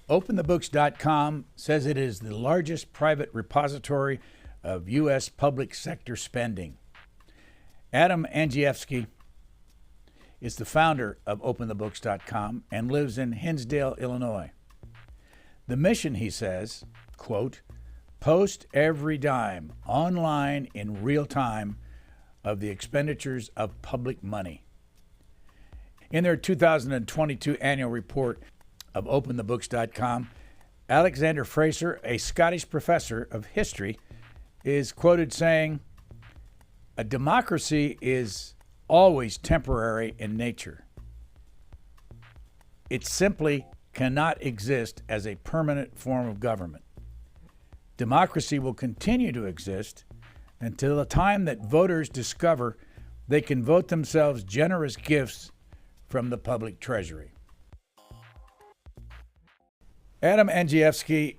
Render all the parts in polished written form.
OpenTheBooks.com says it is the largest private repository of U.S. public sector spending. Adam Andrzejewski is the founder of OpenTheBooks.com and lives in Hinsdale, Illinois. The mission, he says, quote, post every dime online in real time of the expenditures of public money. In their 2022 annual report of OpenTheBooks.com, Alexander Fraser, a Scottish professor of history, is quoted saying, "A democracy is always temporary in nature. It simply cannot exist as a permanent form of government. Democracy will continue to exist until the time that voters discover they can vote themselves generous gifts from the public treasury." Adam Andrzejewski,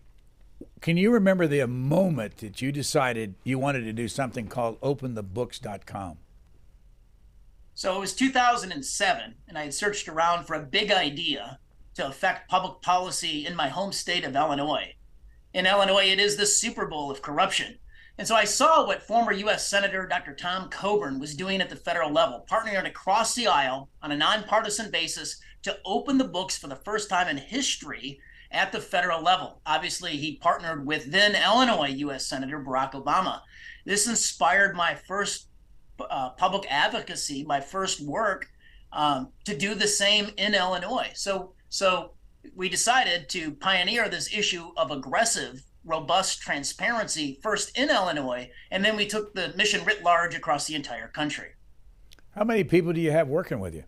can you remember the moment that you decided you wanted to do something called OpenTheBooks.com? So it was 2007, and I had searched around for a big idea to affect public policy in my home state of Illinois. In Illinois, it is the Super Bowl of corruption. And so I saw what former U.S. Senator Dr. Tom Coburn was doing at the federal level, partnering across the aisle on a nonpartisan basis to open the books for the first time in history at the federal level. Obviously, he partnered with then Illinois U.S. Senator Barack Obama. This inspired my first public advocacy, my first work to do the same in Illinois. So we decided to pioneer this issue of aggressive, robust transparency first in Illinois, and then we took the mission writ large across the entire country. How many people do you have working with you?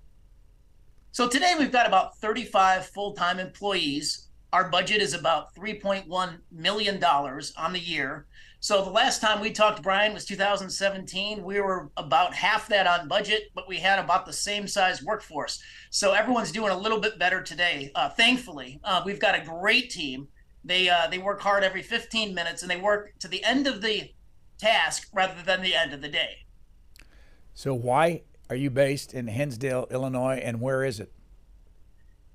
So today we've got about 35 full-time employees. Our budget is about $3.1 million on the year. So the last time we talked, Brian, was 2017. We were about half that on budget, but we had about the same size workforce. So everyone's doing a little bit better today. Thankfully, we've got a great team. They work hard every 15 minutes, and they work to the end of the task rather than the end of the day. So why are you based in Hinsdale, Illinois, and where is it?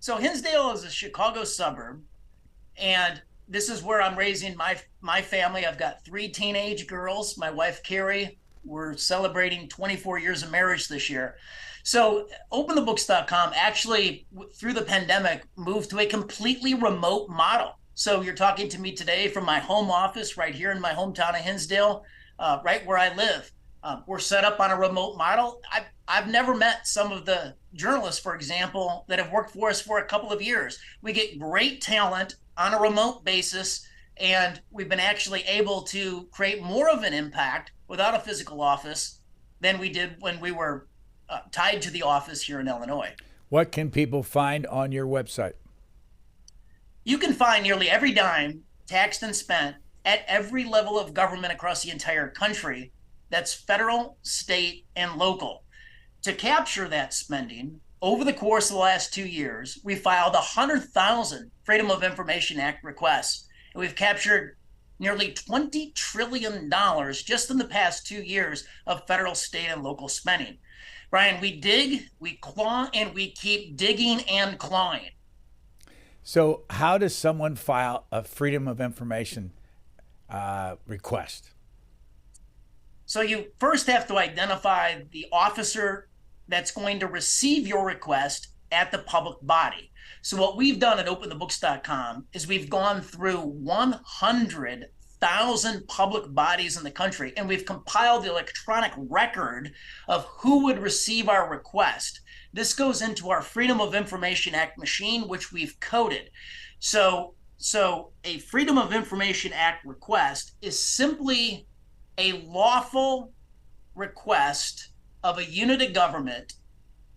So Hinsdale is a Chicago suburb, and this is where I'm raising my family. I've got 3 teenage girls. My wife, Carrie, we're celebrating 24 years of marriage this year. So OpenTheBooks.com actually, through the pandemic, moved to a completely remote model. So you're talking to me today from my home office right here in my hometown of Hinsdale, right where I live. We're set up on a remote model. I've never met some of the journalists, for example, that have worked for us for a couple of years. We get great talent on a remote basis, and we've been actually able to create more of an impact without a physical office than we did when we were tied to the office here in Illinois. What can people find on your website? You can find nearly every dime taxed and spent at every level of government across the entire country. That's federal, state, and local. To capture that spending, over the course of the last 2 years, we filed 100,000 Freedom of Information Act requests, and we've captured nearly $20 trillion just in the past 2 years of federal, state, and local spending. Brian, we dig, we claw, and we keep digging and clawing. So how does someone file a Freedom of Information request? So you first have to identify the officer that's going to receive your request at the public body. So what we've done at OpenTheBooks.com is we've gone through 100,000 public bodies in the country, and we've compiled the electronic record of who would receive our request. This goes into our Freedom of Information Act machine, which we've coded. So a Freedom of Information Act request is simply a lawful request of a unit of government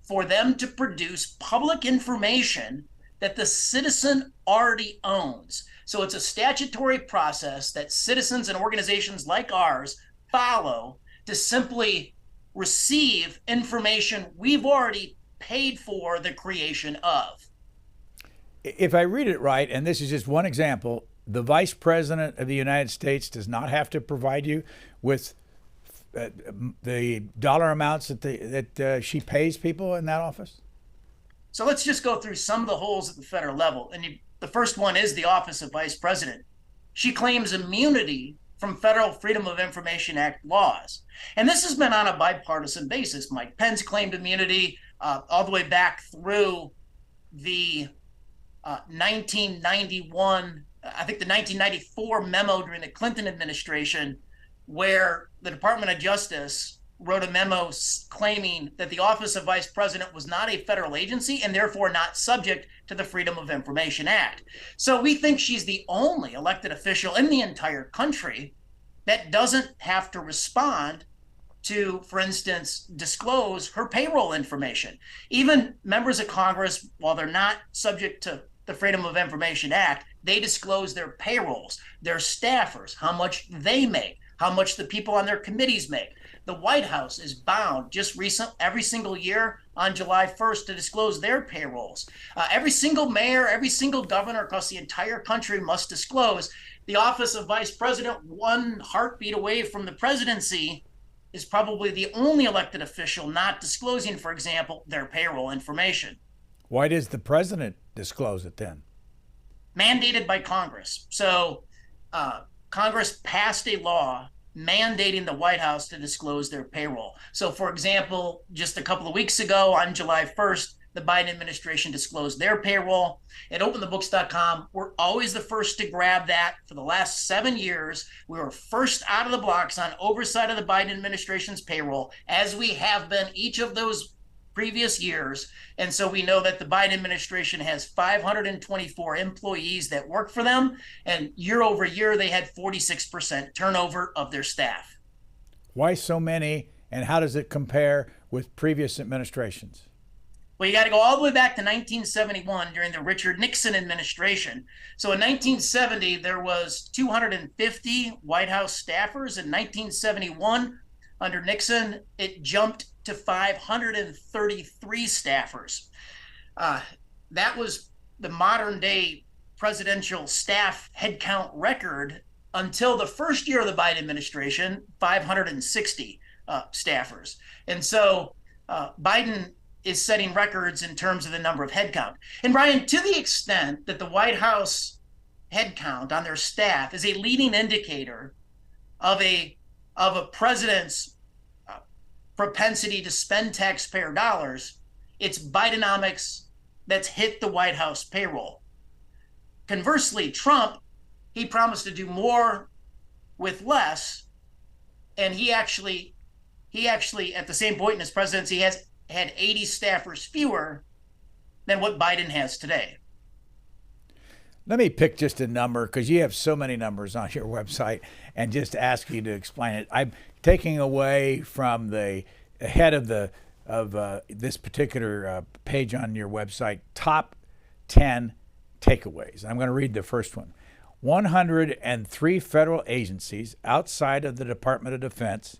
for them to produce public information that the citizen already owns. So it's a statutory process that citizens and organizations like ours follow to simply receive information we've already paid for the creation of. If I read it right, and this is just one example, the Vice President of the United States does not have to provide you with the dollar amounts that she pays people in that office? So let's just go through some of the holes at the federal level. And The first one is the Office of Vice President. She claims immunity from federal Freedom of Information Act laws. And this has been on a bipartisan basis. Mike Pence claimed immunity all the way back through the 1991, I think the 1994 memo during the Clinton administration, where the Department of Justice wrote a memo claiming that the Office of Vice President was not a federal agency and therefore not subject to the Freedom of Information Act. So we think she's the only elected official in the entire country that doesn't have to respond to, for instance, disclose her payroll information. Even members of Congress, while they're not subject to the Freedom of Information Act, they disclose their payrolls, their staffers, how much they make, how much the people on their committees make. The White House is bound every single year on July 1st to disclose their payrolls. Every single mayor, every single governor across the entire country must disclose. The Office of Vice President, one heartbeat away from the presidency, is probably the only elected official not disclosing, for example, their payroll information. Why does the president disclose it then? Mandated by Congress. So Congress passed a law mandating the White House to disclose their payroll. So, for example, just a couple of weeks ago on July 1st, the Biden administration disclosed their payroll. At openthebooks.com, we're always the first to grab that. For the last 7 years, we were first out of the blocks on oversight of the Biden administration's payroll, as we have been each of those previous years. And so we know that the Biden administration has 524 employees that work for them. And year over year, they had 46% turnover of their staff. Why so many, and how does it compare with previous administrations? Well, you got to go all the way back to 1971 during the Richard Nixon administration. So in 1970, there was 250 White House staffers. In 1971, under Nixon, it jumped to 533 staffers. That was the modern day presidential staff headcount record until the first year of the Biden administration, 560 staffers. And so Biden is setting records in terms of the number of headcount. And Brian, to the extent that the White House headcount on their staff is a leading indicator of a president's propensity to spend taxpayer dollars, it's Bidenomics that's hit the White House payroll. Conversely, Trump, he promised to do more with less, and he actually at the same point in his presidency has had 80 staffers fewer than what Biden has today. Let me pick just a number, because you have so many numbers on your website, and just ask you to explain it. I'm taking away from the head of this particular page on your website, top 10 takeaways. I'm going to read the first one. 103 federal agencies outside of the Department of Defense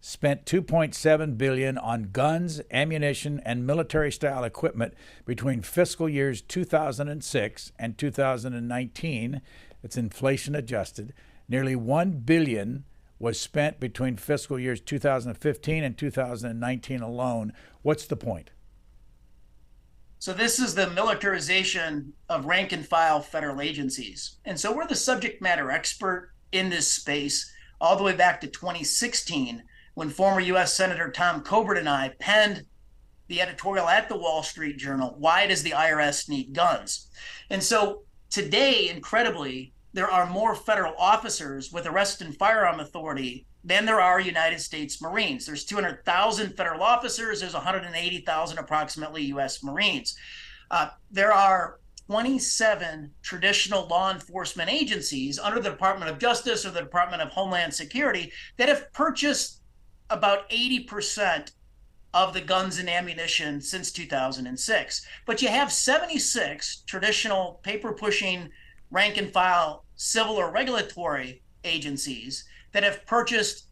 spent $2.7 billion on guns, ammunition, and military-style equipment between fiscal years 2006 and 2019. It's inflation adjusted. Nearly $1 billion was spent between fiscal years 2015 and 2019 alone. What's the point? So this is the militarization of rank and file federal agencies. And so we're the subject matter expert in this space all the way back to 2016, when former U.S. Senator Tom Coburn and I penned the editorial at the Wall Street Journal, Why Does the IRS Need Guns? And so today, incredibly, there are more federal officers with arrest and firearm authority than there are United States Marines. There's 200,000 federal officers. There's 180,000 approximately U.S. Marines. There are 27 traditional law enforcement agencies under the Department of Justice or the Department of Homeland Security that have purchased about 80% of the guns and ammunition since 2006. But you have 76 traditional paper-pushing rank and file civil or regulatory agencies that have purchased,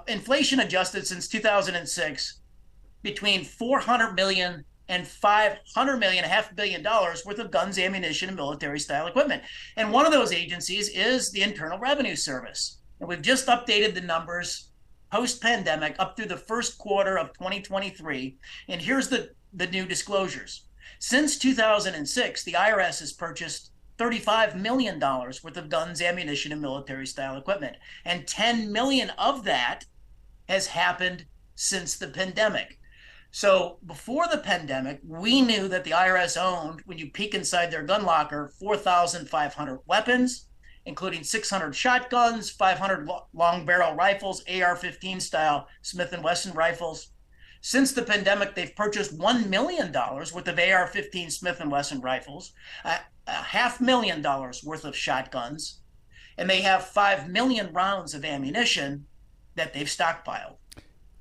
inflation adjusted since 2006, between $400 million and $500 million, $500 million worth of guns, ammunition, and military style equipment. And one of those agencies is the Internal Revenue Service. And we've just updated the numbers post-pandemic up through the first quarter of 2023. And here's the new disclosures. Since 2006, the IRS has purchased $35 million worth of guns, ammunition, and military-style equipment. And 10 million of that has happened since the pandemic. So before the pandemic, we knew that the IRS owned, when you peek inside their gun locker, 4,500 weapons, including 600 shotguns, 500 long barrel rifles, AR-15 style Smith & Wesson rifles. Since the pandemic, they've purchased $1 million worth of AR-15 Smith & Wesson rifles, $500,000 worth of shotguns, and they have 5 million rounds of ammunition that they've stockpiled.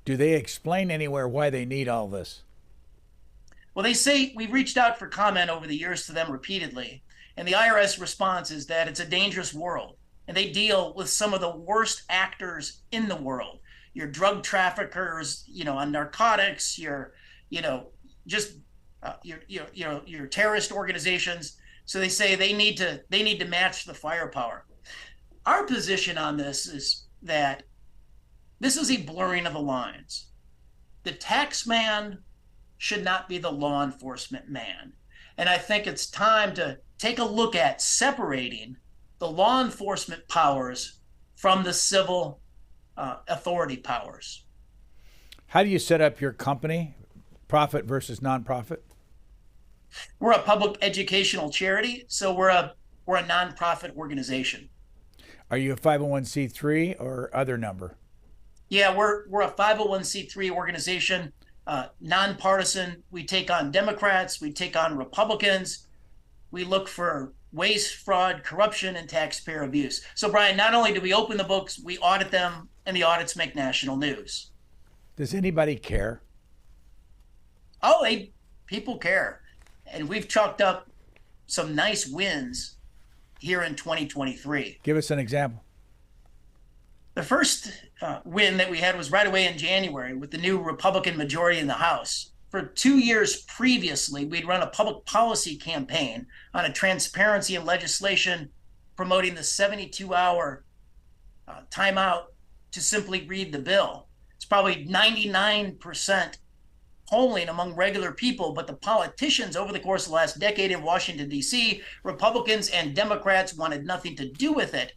Do they explain anywhere why they need all this? Well, they say we've reached out for comment over the years to them repeatedly, and the IRS response is that it's a dangerous world, and they deal with some of the worst actors in the world. Your drug traffickers, on narcotics, your terrorist organizations. So they say they need to match the firepower. Our position on this is that this is a blurring of the lines. The tax man should not be the law enforcement man. And I think it's time to take a look at separating the law enforcement powers from the civil authority powers. How do you set up your company, profit versus nonprofit? We're a public educational charity, so we're a nonprofit organization. Are you a 501c3 or other number? Yeah, we're a 501c3 organization, nonpartisan. We take on Democrats, we take on Republicans. We look for waste, fraud, corruption, and taxpayer abuse. So, Brian, not only do we open the books, we audit them, and the audits make national news. Does anybody care? Oh, people care. And we've chalked up some nice wins here in 2023. Give us an example. The first win that we had was right away in January with the new Republican majority in the House. For 2 years previously, we'd run a public policy campaign on a transparency in legislation promoting the 72-hour timeout to simply read the bill. It's probably 99% polling among regular people, but the politicians over the course of the last decade in Washington, D.C., Republicans and Democrats wanted nothing to do with it.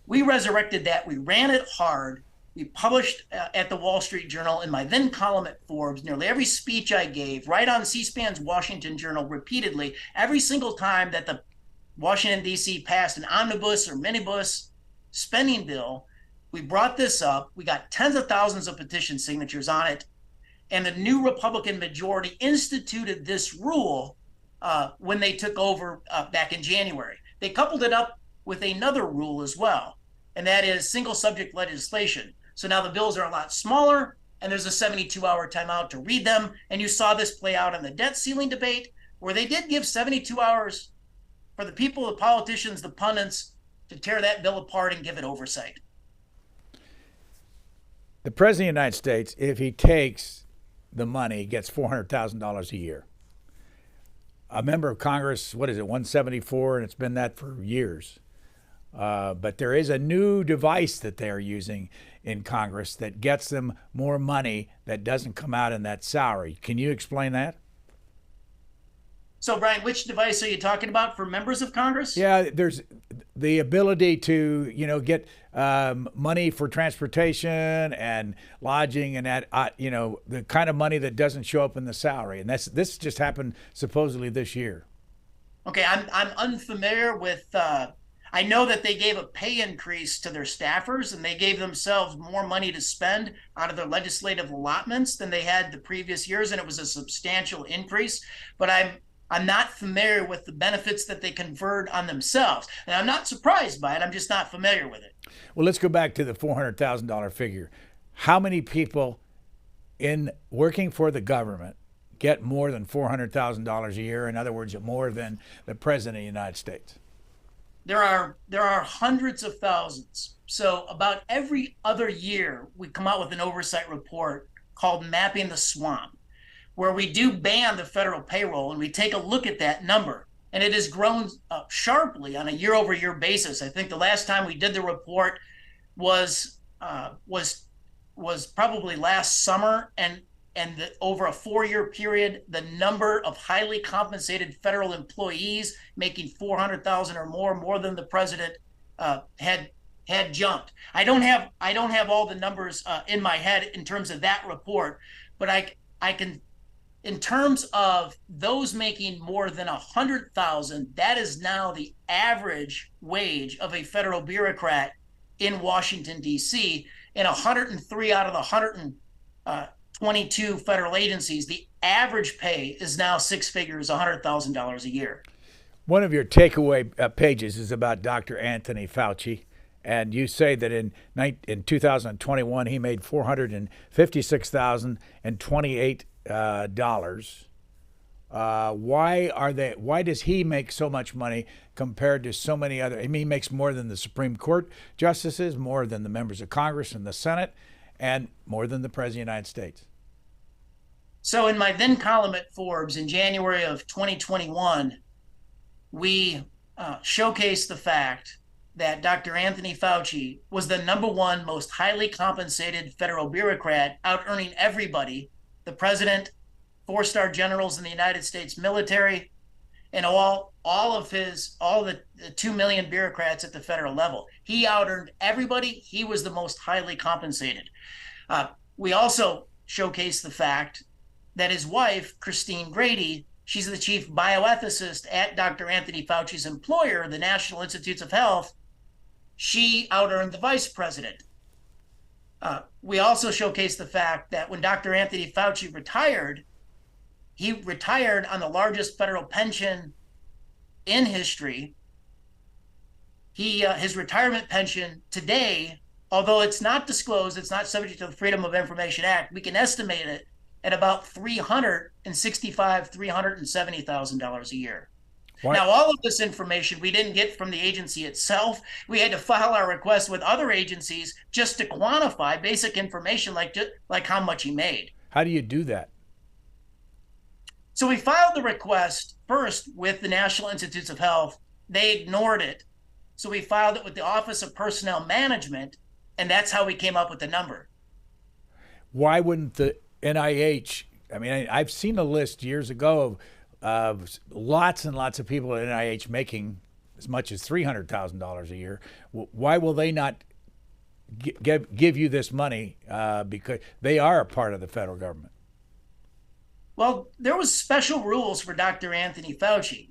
We resurrected that. We ran it hard. We published at the Wall Street Journal, in my then column at Forbes, nearly every speech I gave, right on C-SPAN's Washington Journal repeatedly, every single time that the Washington, D.C. passed an omnibus or minibus spending bill. We brought this up. We got tens of thousands of petition signatures on it. And the new Republican majority instituted this rule when they took over back in January. They coupled it up with another rule as well, and that is single subject legislation. So now the bills are a lot smaller, and there's a 72-hour timeout to read them. And you saw this play out in the debt ceiling debate, where they did give 72 hours for the people, the politicians, the pundits, to tear that bill apart and give it oversight. The President of the United States, if he takes the money, gets $400,000 a year. A member of Congress, 174, and it's been that for years. But there is a new device that they're using in Congress that gets them more money that doesn't come out in that salary. Can you explain that? So, Brian, which device are you talking about for members of Congress? Yeah, there's the ability to, get money for transportation and lodging and that, the kind of money that doesn't show up in the salary. And this just happened supposedly this year. Okay, I'm unfamiliar with. I know that they gave a pay increase to their staffers, and they gave themselves more money to spend out of their legislative allotments than they had the previous years, and it was a substantial increase. But I'm not familiar with the benefits that they conferred on themselves. And I'm not surprised by it. I'm just not familiar with it. Well, let's go back to the $400,000 figure. How many people in working for the government get more than $400,000 a year? In other words, more than the President of the United States? There are hundreds of thousands. So about every other year, we come out with an oversight report called Mapping the Swamp, where we do ban the federal payroll, and we take a look at that number. And it has grown sharply on a year-over-year basis. I think the last time we did the report was probably last summer, and and over a 4-year period, the number of highly compensated federal employees making $400,000 or more than the president had jumped. I don't have all the numbers in my head in terms of that report, but I can, in terms of those making more than 100,000, that is now the average wage of a federal bureaucrat in Washington, D.C. In 103 out of the 122 federal agencies, the average pay is now six figures, $100,000 a year. One of your takeaway pages is about Dr. Anthony Fauci, and you say that in 2021 he made $456,028. Why does he make so much money compared to so many other? I mean, he makes more than the Supreme Court justices, more than the members of Congress and the Senate, and more than the President of the United States. So in my then column at Forbes in January of 2021, we showcased the fact that Dr. Anthony Fauci was the #1 most highly compensated federal bureaucrat, out-earning everybody, the president, 4-star generals in the United States military, and all the 2 million bureaucrats at the federal level. He out-earned everybody. He was the most highly compensated. We also showcased the fact that his wife, Christine Grady, she's the chief bioethicist at Dr. Anthony Fauci's employer, the National Institutes of Health. She out-earned the vice president. We also showcased the fact that when Dr. Anthony Fauci retired, he retired on the largest federal pension in history. His retirement pension today, although it's not disclosed, it's not subject to the Freedom of Information Act, we can estimate it at about $370,000 a year. What? Now, all of this information we didn't get from the agency itself. We had to file our request with other agencies just to quantify basic information like how much he made. How do you do that? So we filed the request first with the National Institutes of Health. They ignored it. So we filed it with the Office of Personnel Management, and that's how we came up with the number. Why wouldn't the NIH, I mean, I've seen a list years ago of lots and lots of people at NIH making as much as $300,000 a year. Why will they not give you this money? Because they are a part of the federal government. Well, there was special rules for Dr. Anthony Fauci.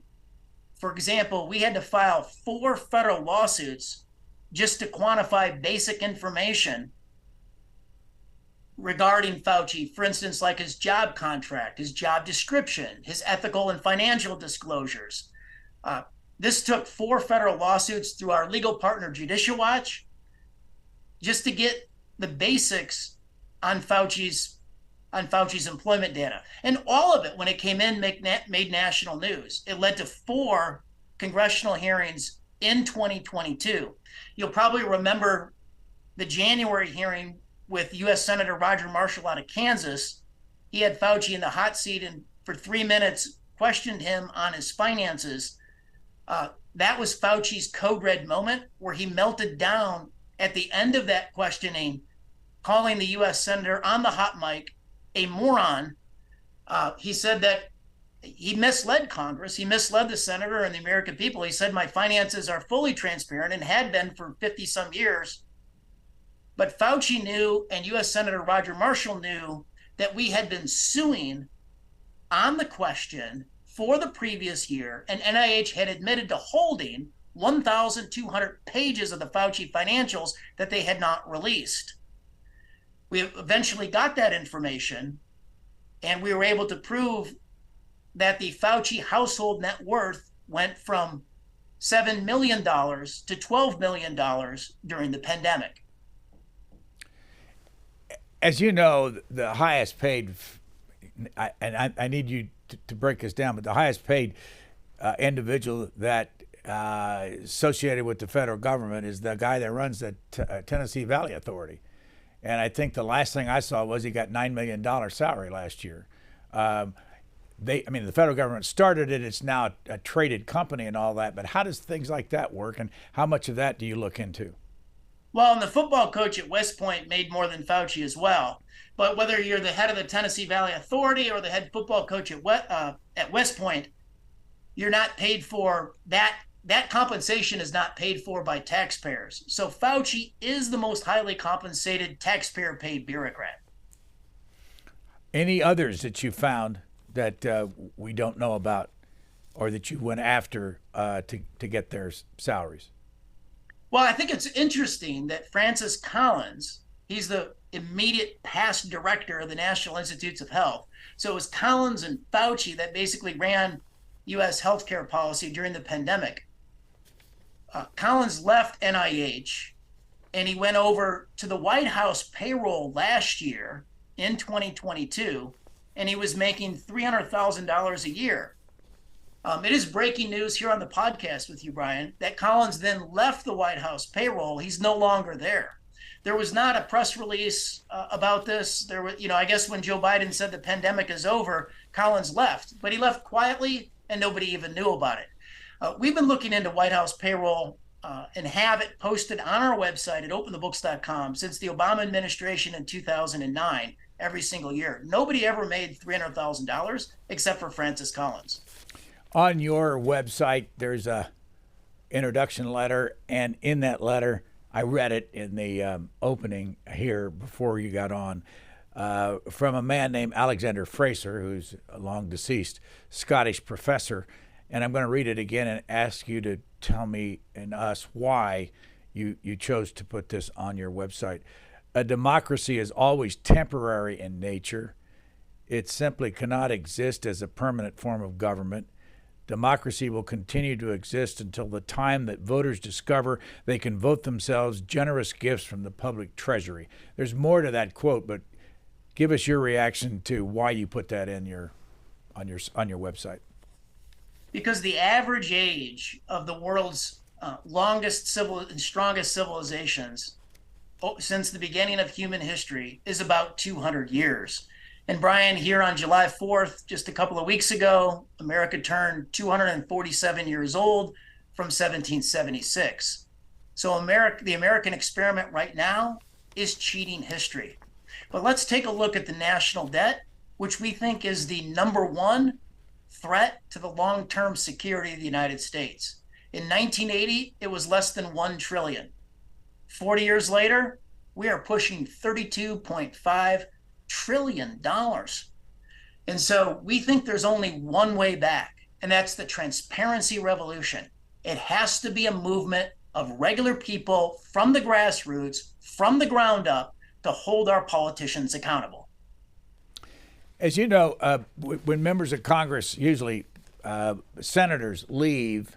For example, we had to file 4 federal lawsuits just to quantify basic information regarding Fauci. For instance, like his job contract, his job description, his ethical and financial disclosures. This took 4 federal lawsuits through our legal partner, Judicial Watch, just to get the basics on Fauci's employment data. And all of it, when it came in, made national news. It led to 4 congressional hearings in 2022. You'll probably remember the January hearing with U.S. Senator Roger Marshall out of Kansas. He had Fauci in the hot seat and for 3 minutes questioned him on his finances. That was Fauci's code red moment, where he melted down at the end of that questioning, calling the U.S. Senator on the hot mic a moron. He said that he misled Congress. He misled the senator and the American people. He said, my finances are fully transparent and had been for 50 some years. But Fauci knew, and U.S. Senator Roger Marshall knew, that we had been suing on the question for the previous year, and NIH had admitted to holding 1,200 pages of the Fauci financials that they had not released. We eventually got that information, and we were able to prove that the Fauci household net worth went from $7 million to $12 million during the pandemic. As you know, the highest paid, and I need you to break this down, but the highest paid individual that associated with the federal government is the guy that runs the Tennessee Valley Authority. And I think the last thing I saw was he got $9 million salary last year. The federal government started it. It's now a traded company and all that. But how does things like that work, and how much of that do you look into? Well, and the football coach at West Point made more than Fauci as well. But whether you're the head of the Tennessee Valley Authority or the head football coach at West Point, you're not paid for that. That compensation is not paid for by taxpayers. So Fauci is the most highly compensated taxpayer-paid bureaucrat. Any others that you found that we don't know about, or that you went after to get their salaries? Well, I think it's interesting that Francis Collins, he's the immediate past director of the National Institutes of Health. So it was Collins and Fauci that basically ran U.S. healthcare policy during the pandemic. Collins left NIH and he went over to the White House payroll last year in 2022, and he was making $300,000 a year. It is breaking news here on the podcast with you, Brian, that Collins then left the White House payroll. He's no longer there. There was not a press release about this. There was, I guess when Joe Biden said the pandemic is over, Collins left, but he left quietly and nobody even knew about it. We've been looking into White House payroll and have it posted on our website at openthebooks.com since the Obama administration in 2009, every single year. Nobody ever made $300,000 except for Francis Collins. On your website, there's a introduction letter, and in that letter, I read it in the opening here before you got on, from a man named Alexander Fraser, who's a long deceased Scottish professor. And I'm going to read it again and ask you to tell me and us why you chose to put this on your website. A democracy is always temporary in nature. It simply cannot exist as a permanent form of government. Democracy will continue to exist until the time that voters discover they can vote themselves generous gifts from the public treasury. There's more to that quote, but give us your reaction to why you put that in on your website. Because the average age of the world's longest and strongest civilizations since the beginning of human history is about 200 years. And Brian, here on July 4th, just a couple of weeks ago, America turned 247 years old from 1776. So the American experiment right now is cheating history. But let's take a look at the national debt, which we think is the number one threat to the long-term security of the United States. In 1980, it was less than $1 trillion. 40 years later, we are pushing $32.5 trillion. And so we think there's only one way back, and that's the transparency revolution. It has to be a movement of regular people from the grassroots, from the ground up, to hold our politicians accountable. As you know, when members of Congress, usually senators, leave,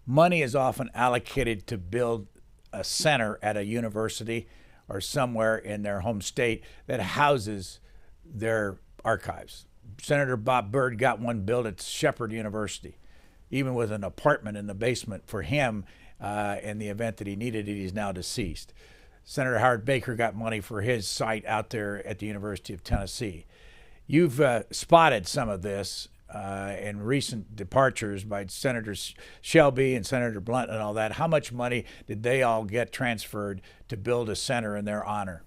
money is often allocated to build a center at a university or somewhere in their home state that houses their archives. Senator Bob Byrd got one built at Shepherd University, even with an apartment in the basement for him in the event that he needed it. He's now deceased. Senator Howard Baker got money for his site out there at the University of Tennessee. You've spotted some of this in recent departures by Senators Shelby and Senator Blunt and all that. How much money did they all get transferred to build a center in their honor?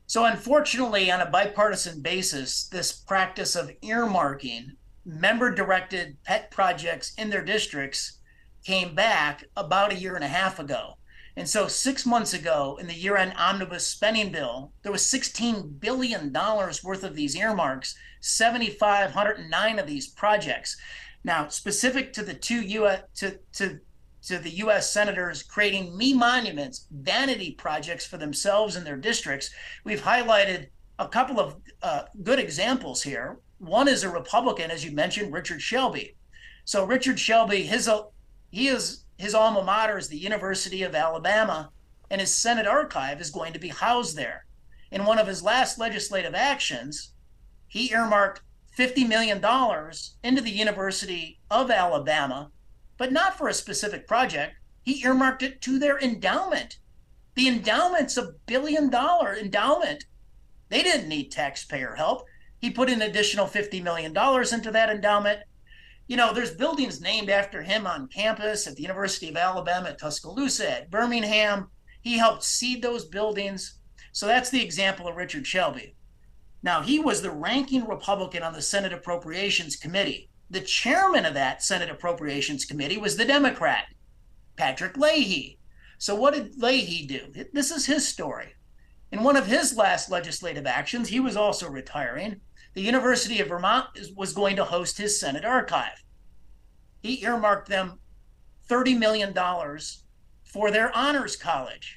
So unfortunately, on a bipartisan basis, this practice of earmarking member-directed pet projects in their districts came back about a year and a half ago. And so 6 months ago, in the year-end omnibus spending bill, there was $16 billion worth of these earmarks, 7,509 of these projects. Now, specific to the the U.S. senators creating me monuments, vanity projects for themselves and their districts, we've highlighted a couple of good examples here. One is a Republican, as you mentioned, Richard Shelby. So Richard Shelby, his alma mater is the University of Alabama, and his Senate archive is going to be housed there. In one of his last legislative actions, he earmarked $50 million into the University of Alabama, but not for a specific project. He earmarked it to their endowment. The endowment's $1 billion endowment. They didn't need taxpayer help. He put an additional $50 million into that endowment. You know, there's buildings named after him on campus at the University of Alabama at Tuscaloosa, at Birmingham. He helped seed those buildings. So that's the example of Richard Shelby. Now, he was the ranking Republican on the Senate Appropriations Committee. The chairman of that Senate Appropriations Committee was the Democrat, Patrick Leahy. So what did Leahy do? This is his story. In one of his last legislative actions, he was also retiring. The University of Vermont was going to host his Senate archive. He earmarked them $30 million for their honors college.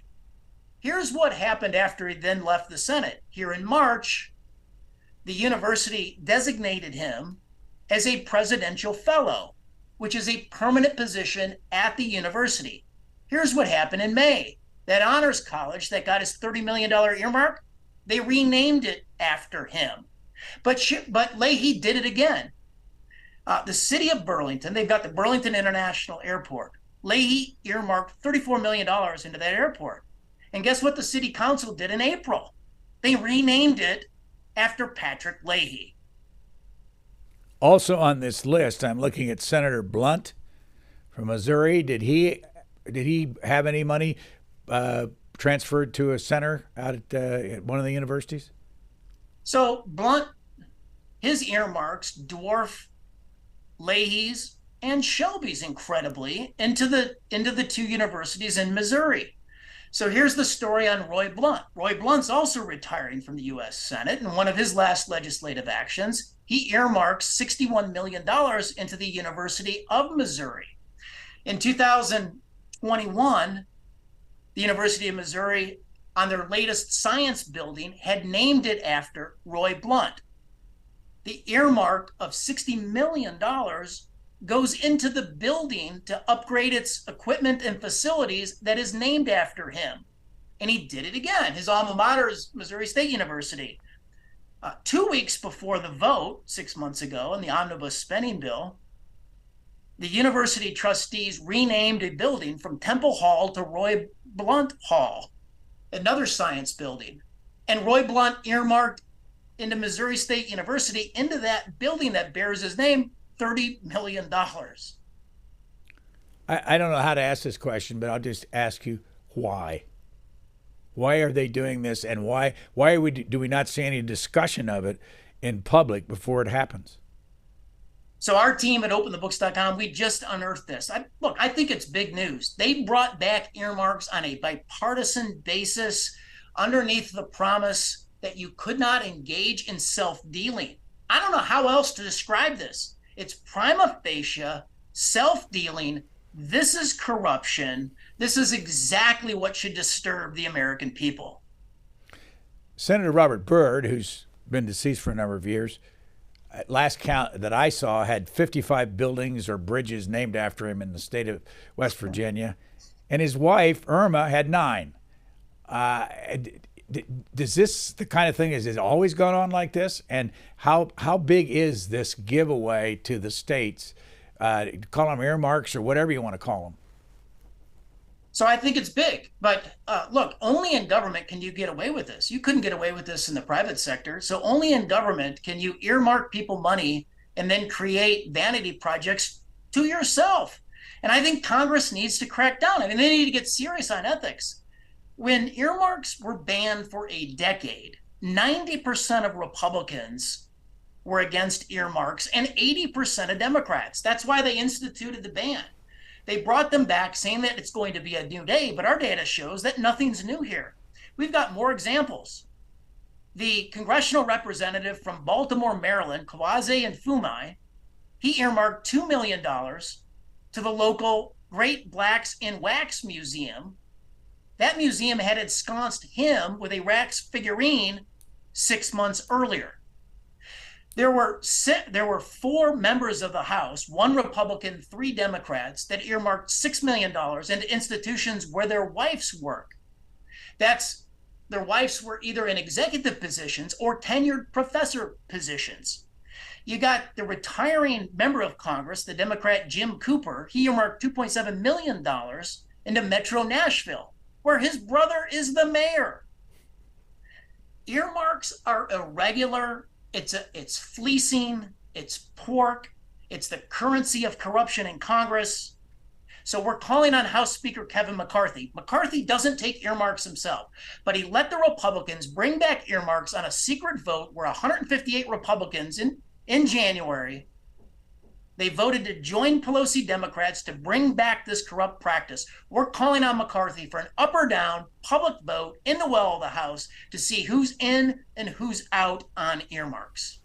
Here's what happened after he then left the Senate. Here in March, the university designated him as a presidential fellow, which is a permanent position at the university. Here's what happened in May. That honors college that got his $30 million earmark, they renamed it after him. But Leahy did it again. The city of Burlington, they've got the Burlington International Airport. Leahy earmarked $34 million into that airport. And guess what the city council did in April? They renamed it after Patrick Leahy. Also on this list, I'm looking at Senator Blunt from Missouri. Did he have any money transferred to a center out at one of the universities? So Blunt, his earmarks dwarf Leahy's and Shelby's incredibly into the two universities in Missouri. So here's the story on Roy Blunt. Roy Blunt's also retiring from the U.S. Senate. In one of his last legislative actions, he earmarks $61 million into the University of Missouri. In 2021, the University of Missouri, on their latest science building, had named it after Roy Blunt. The earmark of $60 million goes into the building to upgrade its equipment and facilities that is named after him. And he did it again. His alma mater is Missouri State University. 2 weeks before the vote, 6 months ago, in the omnibus spending bill, the university trustees renamed a building from Temple Hall to Roy Blunt Hall, another science building. And Roy Blunt earmarked into Missouri State University, into that building that bears his name, $30 million. I don't know how to ask this question, but I'll just ask you why. Why are they doing this, and why do we not see any discussion of it in public before it happens? So our team at openthebooks.com, we just unearthed this. I think it's big news. They brought back earmarks on a bipartisan basis underneath the promise that you could not engage in self-dealing. I don't know how else to describe this. It's prima facie self-dealing. This is corruption. This is exactly what should disturb the American people. Senator Robert Byrd, who's been deceased for a number of years, at last count that I saw, had 55 buildings or bridges named after him in the state of West Virginia. And his wife, Irma, had 9. Does this the kind of thing, is it always gone on like this? And how big is this giveaway to the states? Call them earmarks or whatever you want to call them. So I think it's big, but look, only in government can you get away with this. You couldn't get away with this in the private sector. So only in government can you earmark people money and then create vanity projects to yourself. And I think Congress needs to crack down. I mean, they need to get serious on ethics. When earmarks were banned for a decade, 90% of Republicans were against earmarks and 80% of Democrats. That's why they instituted the ban. They brought them back saying that it's going to be a new day, but our data shows that nothing's new here. We've got more examples. The congressional representative from Baltimore, Maryland, Kawaze and Fumai, he earmarked $2 million to the local Great Blacks in Wax Museum. That museum had ensconced him with a wax figurine 6 months earlier. There were 4 members of the House, 1 Republican, 3 Democrats, that earmarked $6 million into institutions where their wives work. Their wives were either in executive positions or tenured professor positions. You got the retiring member of Congress, the Democrat Jim Cooper. He earmarked $2.7 million into Metro Nashville, where his brother is the mayor. Earmarks are irregular. It's fleecing, it's pork, it's the currency of corruption in Congress. So we're calling on House Speaker Kevin McCarthy. McCarthy doesn't take earmarks himself, but he let the Republicans bring back earmarks on a secret vote where 158 Republicans in January, they voted to join Pelosi Democrats to bring back this corrupt practice. We're calling on McCarthy for an up or down public vote in the well of the House to see who's in and who's out on earmarks.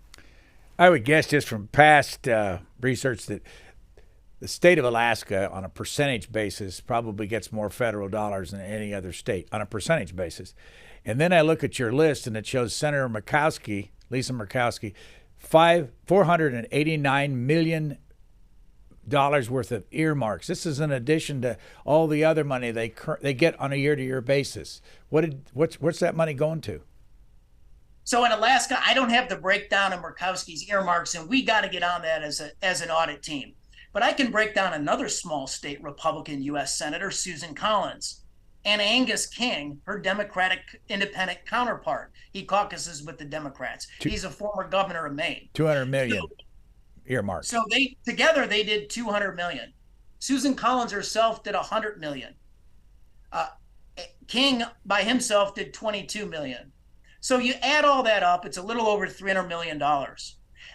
I would guess just from past research that the state of Alaska, on a percentage basis, probably gets more federal dollars than any other state on a percentage basis. And then I look at your list, and it shows Senator Murkowski, Lisa Murkowski, $489 million worth of earmarks. This is in addition to all the other money they get on a year-to-year basis. What's that money going to? So in Alaska, I don't have the breakdown of Murkowski's earmarks, and we got to get on that as an audit team. But I can break down another small state Republican U.S. Senator, Susan Collins, and Angus King, her Democratic independent counterpart. He caucuses with the Democrats. He's a former governor of Maine. 200 million earmarks. So they did 200 million. Susan Collins herself did 100 million. King by himself did 22 million. So you add all that up, it's a little over $300 million.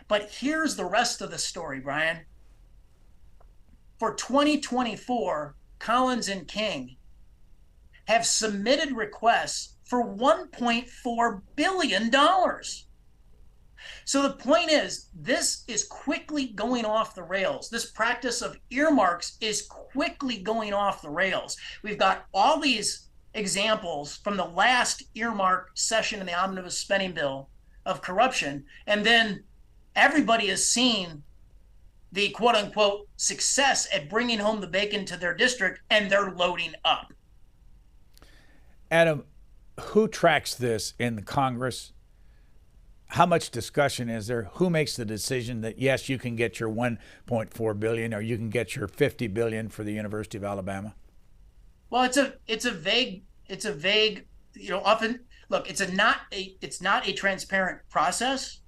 But here's the rest of the story, Brian. For 2024, Collins and King have submitted requests for $1.4 billion. So the point is, this is quickly going off the rails. This practice of earmarks is quickly going off the rails. We've got all these examples from the last earmark session in the omnibus spending bill of corruption, and then everybody has seen the quote-unquote success at bringing home the bacon to their district, and they're loading up. Adam, who tracks this in the Congress? How much discussion is there? Who makes the decision that, yes, you can get your $1.4 billion or you can get your $50 billion for the University of Alabama? Well, it's a vague, often, look, it's not a transparent process.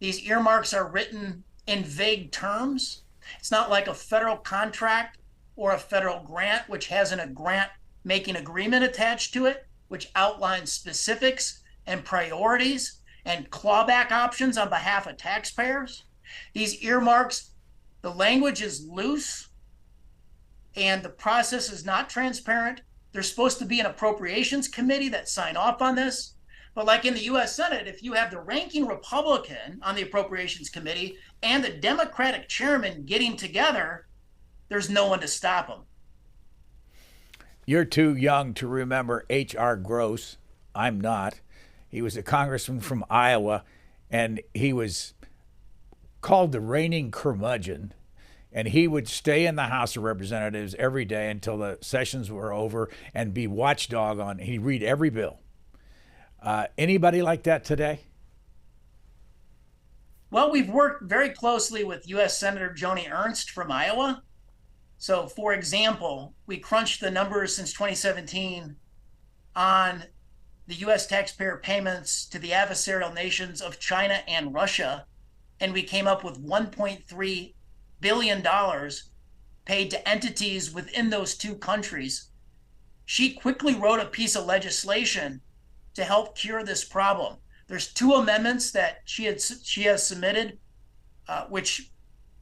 These earmarks are written in vague terms. It's not like a federal contract or a federal grant, which has a grant making agreement attached to it, which outlines specifics and priorities and clawback options on behalf of taxpayers. These earmarks, the language is loose and the process is not transparent. There's supposed to be an appropriations committee that sign off on this. But like in the U.S. Senate, if you have the ranking Republican on the appropriations committee and the Democratic chairman getting together, there's no one to stop them. You're too young to remember H.R. Gross. I'm not. He was a congressman from Iowa, and he was called the reigning curmudgeon. And he would stay in the House of Representatives every day until the sessions were over and be watchdog on. He'd read every bill. Anybody like that today? Well, we've worked very closely with U.S. Senator Joni Ernst from Iowa. So, for example, we crunched the numbers since 2017 on the U.S. taxpayer payments to the adversarial nations of China and Russia, and we came up with $1.3 billion paid to entities within those two countries. She quickly wrote a piece of legislation to help cure this problem. There's two amendments that she has submitted, which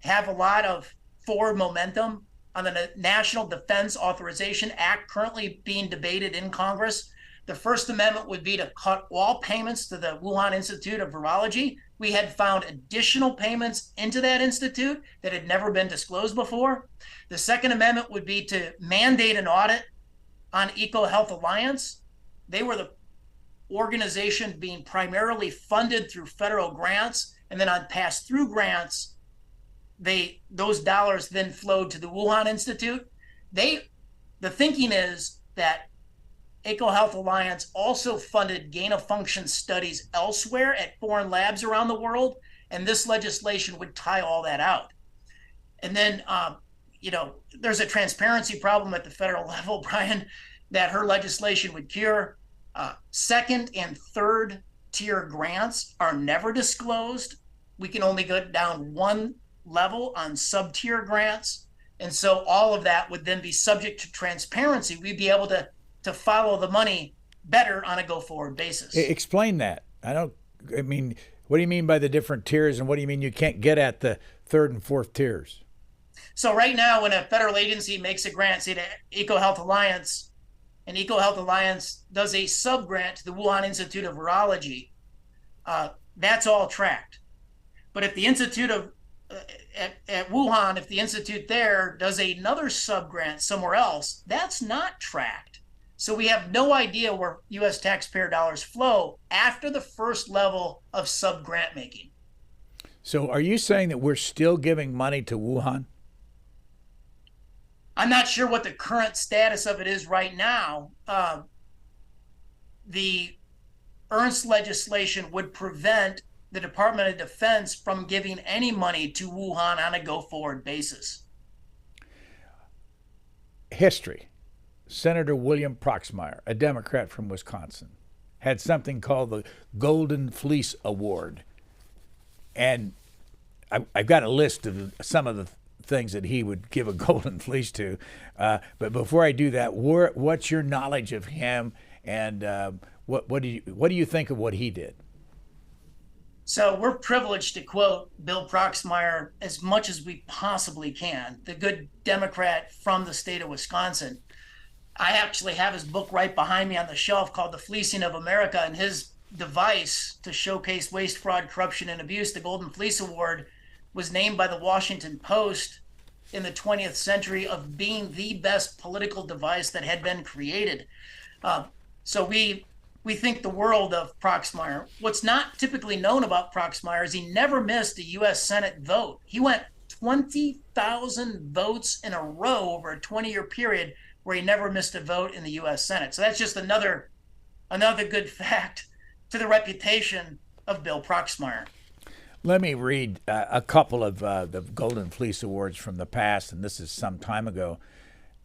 have a lot of forward momentum on the National Defense Authorization Act currently being debated in Congress. The first amendment would be to cut all payments to the Wuhan Institute of Virology. We had found additional payments into that institute that had never been disclosed before. The second amendment would be to mandate an audit on EcoHealth Alliance. They were the organization being primarily funded through federal grants, and then on pass-through grants, those dollars then flowed to the Wuhan Institute. The thinking is that EcoHealth Alliance also funded gain-of-function studies elsewhere at foreign labs around the world, and this legislation would tie all that out. And then, there's a transparency problem at the federal level, Brian, that her legislation would cure. Second and third tier grants are never disclosed. We can only go down one level on sub-tier grants. And so all of that would then be subject to transparency. We'd be able to follow the money better on a go-forward basis. Explain that. I mean, what do you mean by the different tiers, and what do you mean you can't get at the third and fourth tiers? So right now, when a federal agency makes a grant, say to EcoHealth Alliance, and EcoHealth Alliance does a sub-grant to the Wuhan Institute of Virology, that's all tracked. But if the Institute of at Wuhan, if the institute there does another sub-grant somewhere else, that's not tracked. So we have no idea where U.S. taxpayer dollars flow after the first level of sub-grant making. So are you saying that we're still giving money to Wuhan? I'm not sure what the current status of it is right now. The Ernst legislation would prevent the Department of Defense from giving any money to Wuhan on a go-forward basis. History. Senator William Proxmire, a Democrat from Wisconsin, had something called the Golden Fleece Award. And I've got a list of some of the things that he would give a golden fleece to. But before I do that, what's your knowledge of him, and what do you think of what he did? So we're privileged to quote Bill Proxmire as much as we possibly can, the good Democrat from the state of Wisconsin. I actually have his book right behind me on the shelf called The Fleecing of America, and his device to showcase waste, fraud, corruption, and abuse, the Golden Fleece Award, was named by the Washington Post in the 20th century of being the best political device that had been created. So we think the world of Proxmire. What's not typically known about Proxmire is he never missed a U.S. Senate vote. He went 20,000 votes in a row over a 20-year period where he never missed a vote in the U.S. Senate. So that's just another good fact to the reputation of Bill Proxmire. Let me read a couple of the Golden Fleece Awards from the past, and this is some time ago.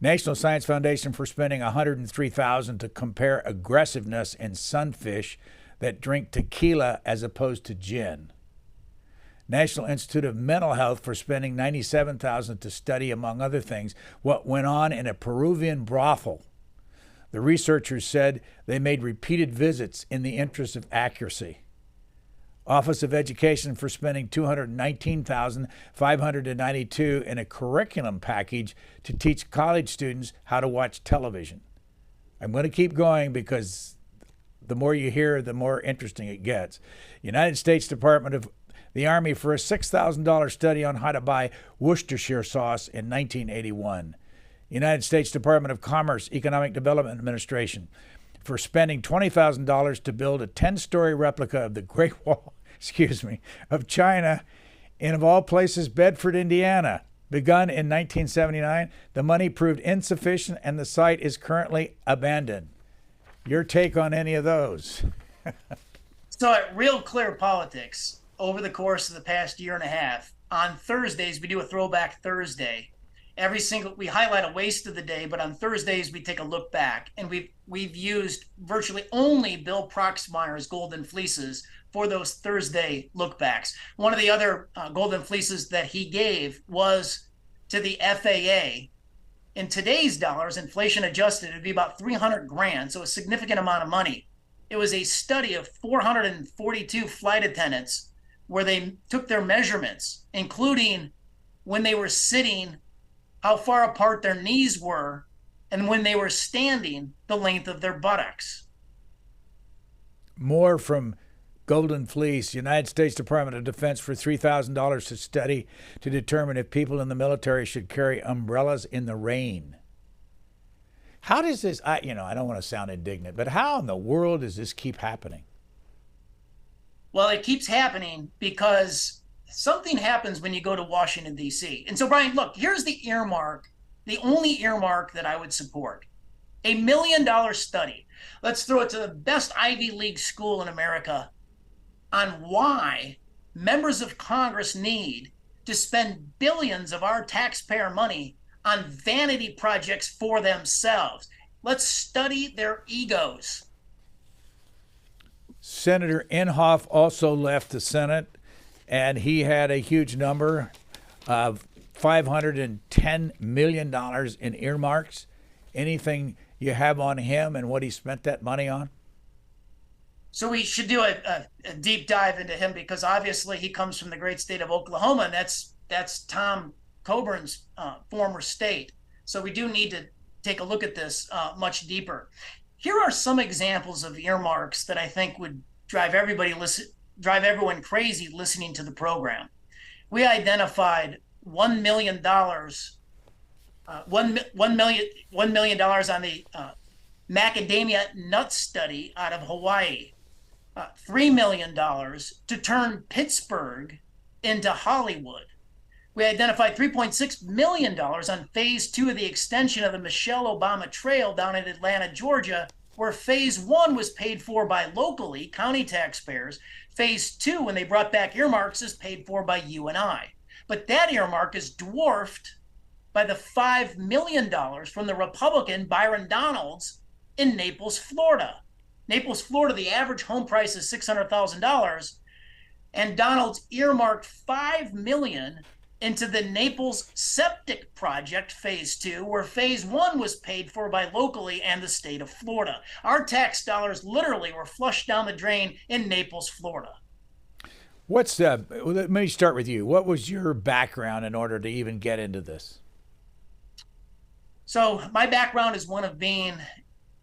National Science Foundation for spending $103,000 to compare aggressiveness in sunfish that drink tequila as opposed to gin. National Institute of Mental Health for spending $97,000 to study, among other things, what went on in a Peruvian brothel. The researchers said they made repeated visits in the interest of accuracy. Office of Education for spending $219,592 in a curriculum package to teach college students how to watch television. I'm going to keep going because the more you hear, the more interesting it gets. United States Department of the Army for a $6,000 study on how to buy Worcestershire sauce in 1981. United States Department of Commerce Economic Development Administration for spending $20,000 to build a 10-story replica of the Great Wall, of China in, of all places, Bedford, Indiana. Begun in 1979, the money proved insufficient and the site is currently abandoned. Your take on any of those? So at Real Clear Politics, over the course of the past year and a half, on Thursdays, we do a Throwback Thursday. We highlight a waste of the day, but on Thursdays we take a look back, and we've used virtually only Bill Proxmire's Golden Fleeces for those Thursday lookbacks. One of the other Golden Fleeces that he gave was to the FAA. In today's dollars, inflation adjusted, it'd be about $300,000, so a significant amount of money. It was a study of 442 flight attendants where they took their measurements, including when they were sitting, how far apart their knees were, and when they were standing, the length of their buttocks. More from Golden Fleece. United States Department of Defense for $3,000 to study to determine if people in the military should carry umbrellas in the rain. How does this, I don't want to sound indignant, but how in the world does this keep happening? Well, it keeps happening because something happens when you go to Washington, D.C. And so, Brian, look, here's the earmark, the only earmark that I would support. $1 million study. Let's throw it to the best Ivy League school in America on why members of Congress need to spend billions of our taxpayer money on vanity projects for themselves. Let's study their egos. Senator Inhofe also left the Senate, and he had a huge number of $510 million in earmarks. Anything you have on him and what he spent that money on? So we should do a deep dive into him, because obviously he comes from the great state of Oklahoma, and that's Tom Coburn's former state. So we do need to take a look at this much deeper. Here are some examples of earmarks that I think would drive everyone crazy listening to the program. We identified $1 million, $1 million on the macadamia nut study out of Hawaii, $3 million to turn Pittsburgh into Hollywood. We identified $3.6 million on phase 2 of the extension of the Michelle Obama Trail down in Atlanta, Georgia, where phase 1 was paid for by locally county taxpayers. Phase 2, when they brought back earmarks, is paid for by you and I. But that earmark is dwarfed by the $5 million from the Republican Byron Donalds in Naples, Florida. Naples, Florida, the average home price is $600,000, and Donalds earmarked $5 million into the Naples Septic Project Phase 2, where Phase 1 was paid for by locally and the state of Florida. Our tax dollars literally were flushed down the drain in Naples, Florida. Let me start with you. What was your background in order to even get into this? So my background is one of being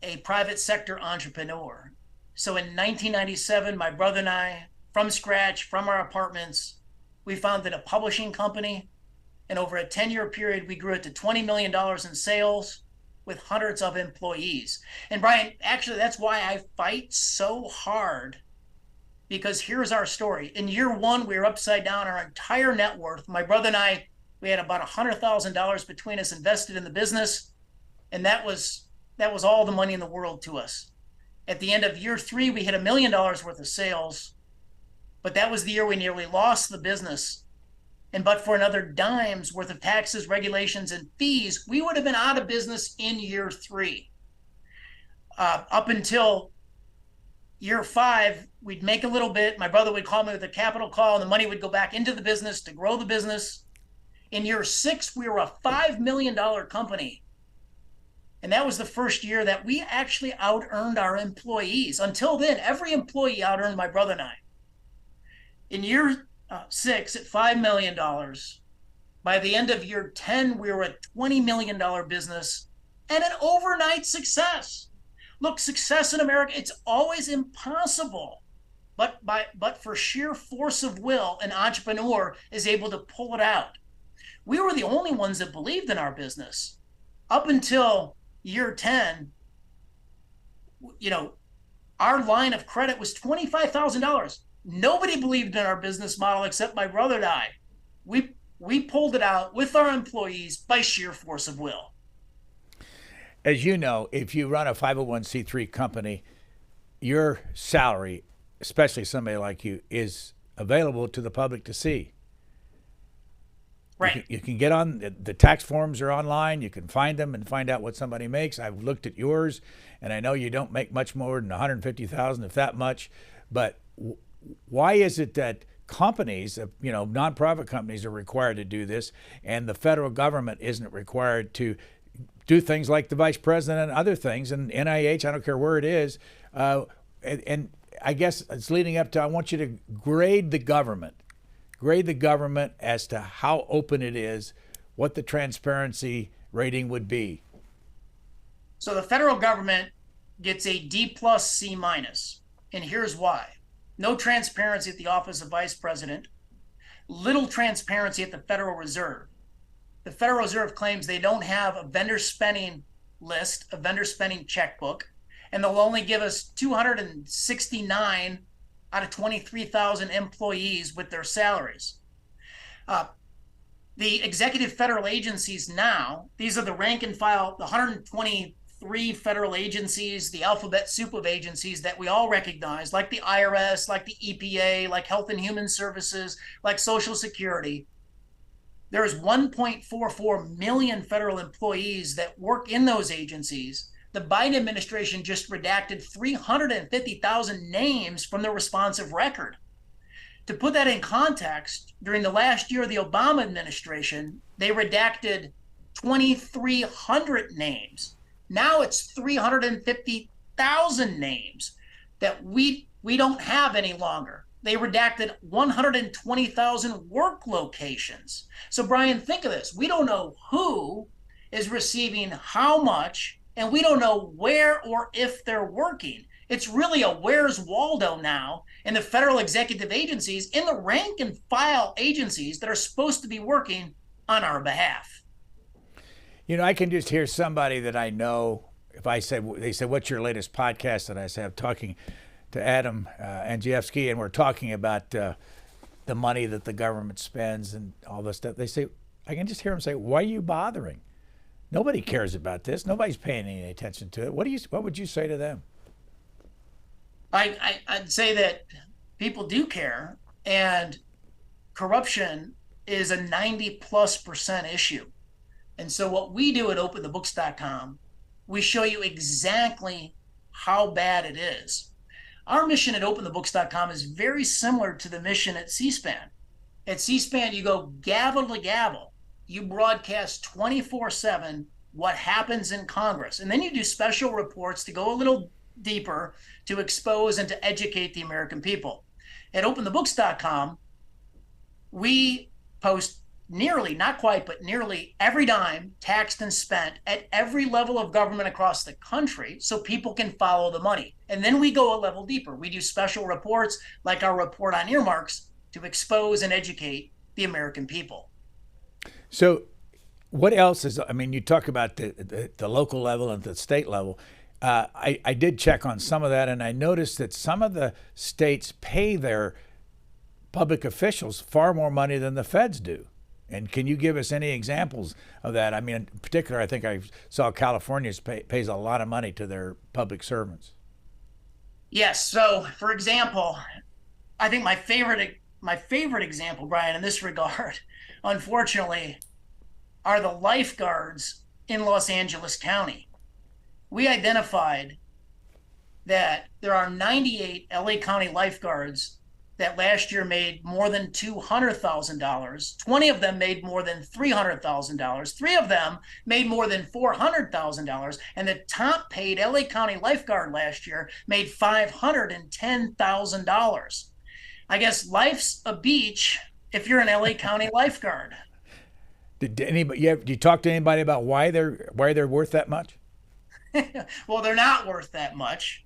a private sector entrepreneur. So in 1997, my brother and I, from scratch, from our apartments, we founded a publishing company, and over a 10-year period, we grew it to $20 million in sales with hundreds of employees. And Brian, actually, that's why I fight so hard, because here's our story. In year 1, we were upside down our entire net worth. My brother and I, we had about $100,000 between us invested in the business, and that was all the money in the world to us. At the end of year 3, we hit $1 million worth of sales, but that was the year we nearly lost the business. And but for another dime's worth of taxes, regulations, and fees, we would have been out of business in year 3. Up until year 5, we'd make a little bit. My brother would call me with a capital call, and the money would go back into the business to grow the business. In year 6, we were a $5 million company. And that was the first year that we actually out-earned our employees. Until then, every employee out-earned my brother and I. In year 6, at $5 million, by the end of year 10, we were a $20 million business and an overnight success. Look, success in America, it's always impossible. But for sheer force of will, an entrepreneur is able to pull it out. We were the only ones that believed in our business. Up until year 10, our line of credit was $25,000. Nobody believed in our business model except my brother and I. We pulled it out with our employees by sheer force of will. As you know, if you run a 501c3 company, your salary, especially somebody like you, is available to the public to see. Right. You can get on, the tax forms are online. You can find them and find out what somebody makes. I've looked at yours, and I know you don't make much more than $150,000, if that much. But why is it that companies, nonprofit companies, are required to do this, and the federal government isn't required to do things like the vice president and other things, and NIH, I don't care where it is, and I guess it's leading up to, I want you to grade the government as to how open it is, what the transparency rating would be. So the federal government gets a D+, C-, and here's why. No transparency at the office of vice president, little transparency at the Federal Reserve. The Federal Reserve claims they don't have a vendor spending list, a vendor spending checkbook, and they'll only give us 269 out of 23,000 employees with their salaries. The executive federal agencies now, these are the rank and file, the 123 federal agencies, the alphabet soup of agencies that we all recognize, like the IRS, like the EPA, like Health and Human Services, like Social Security. There's 1.44 million federal employees that work in those agencies. The Biden administration just redacted 350,000 names from the responsive record. To put that in context, during the last year of the Obama administration, they redacted 2,300 names. Now it's 350,000 names that we don't have any longer. They redacted 120,000 work locations. So, Brian, think of this. We don't know who is receiving how much, and we don't know where or if they're working. It's really a where's Waldo now in the federal executive agencies, in the rank and file agencies that are supposed to be working on our behalf. You know, I can just hear somebody that I know, if I say, they say, what's your latest podcast? And I say, I'm talking to Adam Andrzejewski, and we're talking about the money that the government spends and all this stuff. They say, I can just hear them say, why are you bothering? Nobody cares about this. Nobody's paying any attention to it. What would you say to them? I'd say that people do care, and corruption is a 90+% issue. And so what we do at openthebooks.com, we show you exactly how bad it is. Our mission at openthebooks.com is very similar to the mission at C-SPAN. At C-SPAN, you go gavel to gavel. You broadcast 24/7 what happens in Congress. And then you do special reports to go a little deeper to expose and to educate the American people. At openthebooks.com, we post nearly, not quite, but nearly every dime taxed and spent at every level of government across the country so people can follow the money. And then we go a level deeper. We do special reports like our report on earmarks to expose and educate the American people. So what else is, I mean, you talk about the local level and the state level. I did check on some of that, and I noticed that some of the states pay their public officials far more money than the feds do. And can you give us any examples of that? I mean, in particular, I think I saw California pays a lot of money to their public servants. Yes. So, for example, I think my favorite example, Brian, in this regard, unfortunately, are the lifeguards in Los Angeles County. We identified that there are 98 LA County lifeguards that last year made more than $200,000. 20 of them made more than $300,000. 3 of them made more than $400,000. And the top paid LA County lifeguard last year made $510,000. I guess life's a beach if you're an LA County lifeguard. Did you talk to anybody about why they're worth that much? Well, they're not worth that much,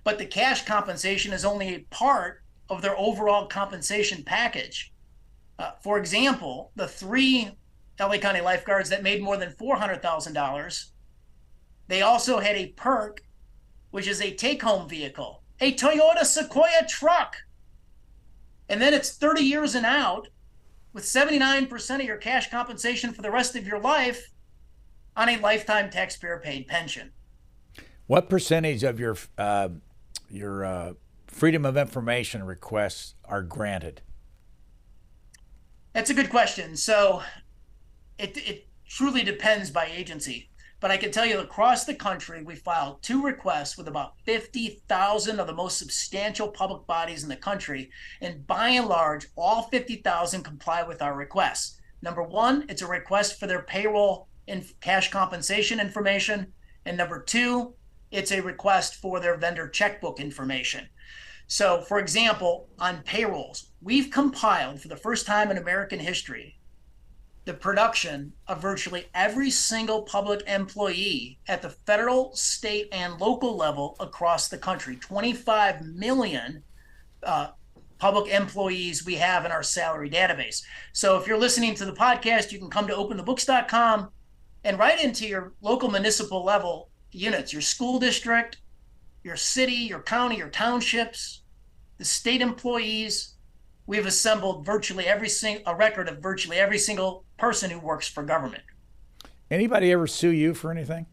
but the cash compensation is only a part of their overall compensation package. For example, the 3 LA County lifeguards that made more than $400,000, they also had a perk, which is a take-home vehicle, a Toyota Sequoia truck. And then it's 30 years and out with 79% of your cash compensation for the rest of your life on a lifetime taxpayer-paid pension. What percentage of your Freedom of Information requests are granted? That's a good question. So it truly depends by agency. But I can tell you across the country, we filed 2 requests with about 50,000 of the most substantial public bodies in the country. And by and large, all 50,000 comply with our requests. Number 1, it's a request for their payroll and cash compensation information. And number 2, it's a request for their vendor checkbook information. So, for example, on payrolls, we've compiled for the first time in American history the production of virtually every single public employee at the federal, state, and local level across the country. 25 million public employees we have in our salary database. So if you're listening to the podcast, you can come to openthebooks.com and write into your local municipal level units, your school district, your city, your county, your townships, the state employees. We've assembled a record of virtually every single person who works for government. Anybody ever sue you for anything?